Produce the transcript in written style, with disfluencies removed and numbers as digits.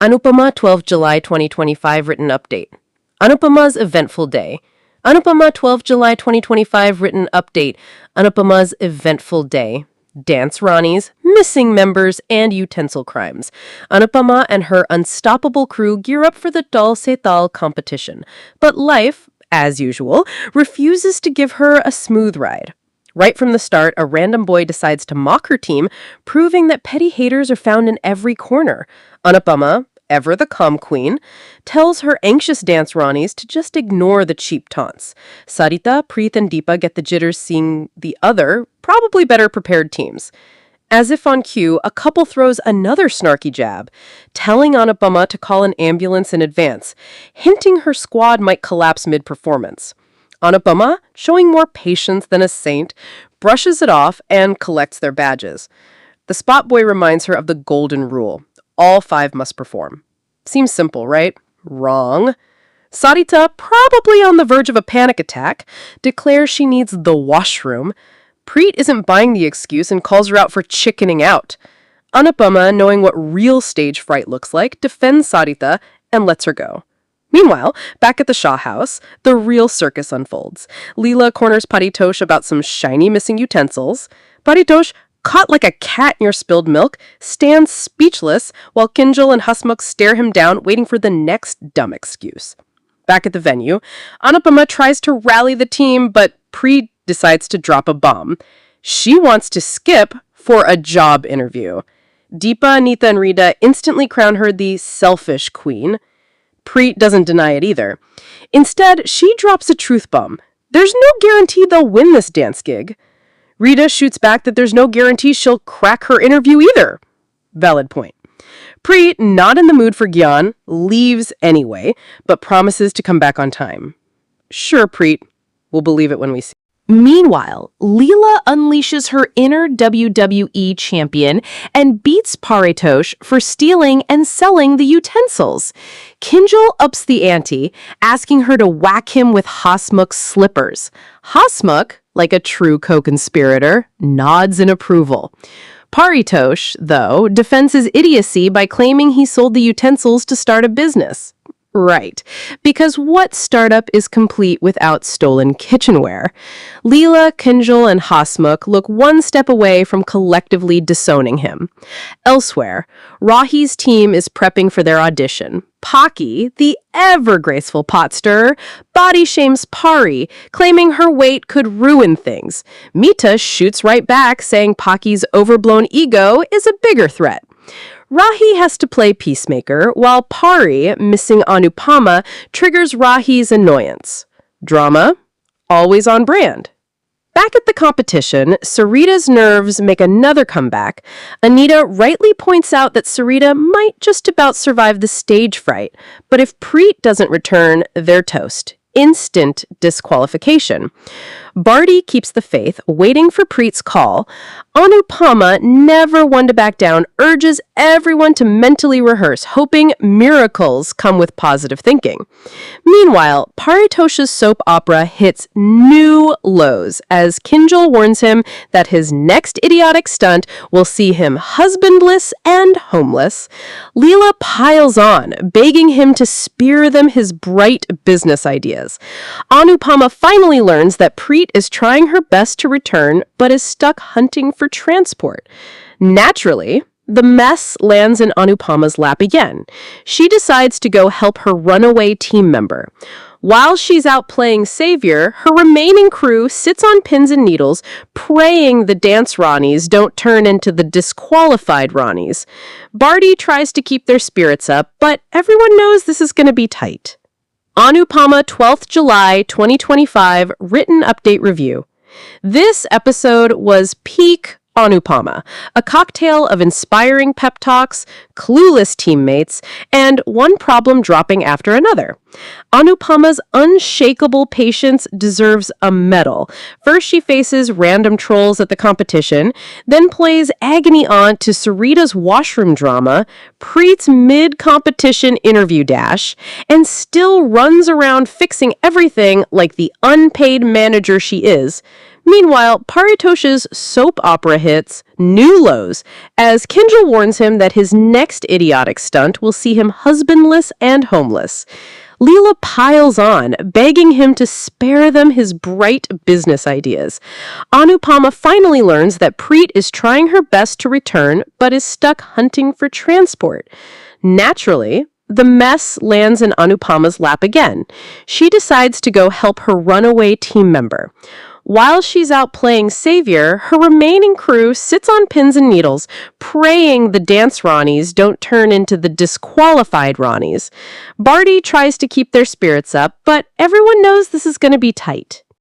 Anupama, 12 July 2025 written update. Anupama's eventful day. Anupama, 12 July 2025 written update. Anupama's eventful day. Dance Ronnies, missing members, and utensil crimes. Anupama and her unstoppable crew gear up for the Dal Se Tal competition. But life, as usual, refuses to give her a smooth ride. Right from the start, a random boy decides to mock her team, proving that petty haters are found in every corner. Anupama, ever the calm queen, tells her anxious dance Ronnies to just ignore the cheap taunts. Sarita, Preet, and Deepa get the jitters seeing the other, probably better prepared teams. As if on cue, a couple throws another snarky jab, telling Anupama to call an ambulance in advance, hinting her squad might collapse mid-performance. Anupama, showing more patience than a saint, brushes it off and collects their badges. The spot boy reminds her of the golden rule. All 5 must perform. Seems simple, right? Wrong. Sarita, probably on the verge of a panic attack, declares she needs the washroom. Preet isn't buying the excuse and calls her out for chickening out. Anupama, knowing what real stage fright looks like, defends Sarita and lets her go. Meanwhile, back at the Shah house, the real circus unfolds. Leela corners Paritosh about some shiny missing utensils. Paritosh, caught like a cat near spilled milk, stands speechless while Kinjal and Hasmukh stare him down, waiting for the next dumb excuse. Back at the venue, Anupama tries to rally the team, but Preet decides to drop a bomb. She wants to skip for a job interview. Deepa, Neeta, and Rita instantly crown her the selfish queen. Preet doesn't deny it either. Instead, she drops a truth bomb. There's no guarantee they'll win this dance gig. Rita shoots back that there's no guarantee she'll crack her interview either. Valid point. Preet, not in the mood for Gyan, leaves anyway, but promises to come back on time. Sure, Preet. We'll believe it when we see. Meanwhile, Leela unleashes her inner WWE champion and beats Paritosh for stealing and selling the utensils. Kinjal ups the ante, asking her to whack him with Hasmukh's slippers. Hasmukh, like a true co-conspirator, nods in approval. Paritosh, though, defends his idiocy by claiming he sold the utensils to start a business. Right, because what startup is complete without stolen kitchenware? Leela, Kinjal, and Hasmukh look one step away from collectively disowning him. Elsewhere, Rahi's team is prepping for their audition. Pocky, the ever-graceful pot stirrer, body shames Pari, claiming her weight could ruin things. Mita shoots right back, saying Pocky's overblown ego is a bigger threat. Rahi has to play peacemaker, while Pari, missing Anupama, triggers Rahi's annoyance. Drama? Always on brand. Back at the competition, Sarita's nerves make another comeback. Anita rightly points out that Sarita might just about survive the stage fright, but if Preet doesn't return, they're toast. Instant disqualification. Barty keeps the faith, waiting for Preet's call. Anupama, never one to back down, urges everyone to mentally rehearse, hoping miracles come with positive thinking. Meanwhile, Paritosh's soap opera hits new lows as Kinjal warns him that his next idiotic stunt will see him husbandless and homeless. Leela piles on, begging him to spear them his bright business ideas. Anupama finally learns that Preet is trying her best to return, but is stuck hunting for transport. Naturally, the mess lands in Anupama's lap again. She decides to go help her runaway team member. While she's out playing savior, her remaining crew sits on pins and needles, praying the dance Ronnies don't turn into the disqualified Ronnies. Barty tries to keep their spirits up, but everyone knows this is going to be tight. Anupama, 12th July 2025, written update review. This episode was peak Anupama, a cocktail of inspiring pep talks, clueless teammates, and one problem dropping after another. Anupama's unshakable patience deserves a medal. First, she faces random trolls at the competition, then plays agony aunt to Sarita's washroom drama, Preet's mid-competition interview dash, and still runs around fixing everything like the unpaid manager she is. Meanwhile, Paritosh's soap opera hits new lows as Kinjal warns him that his next idiotic stunt will see him husbandless and homeless. Leela piles on, begging him to spare them his bright business ideas. Anupama finally learns that Preet is trying her best to return, but is stuck hunting for transport. Naturally, the mess lands in Anupama's lap again. She decides to go help her runaway team member. While she's out playing savior, her remaining crew sits on pins and needles, praying the dance Ronnies don't turn into the disqualified Ronnies. Barty tries to keep their spirits up, but everyone knows this is going to be tight.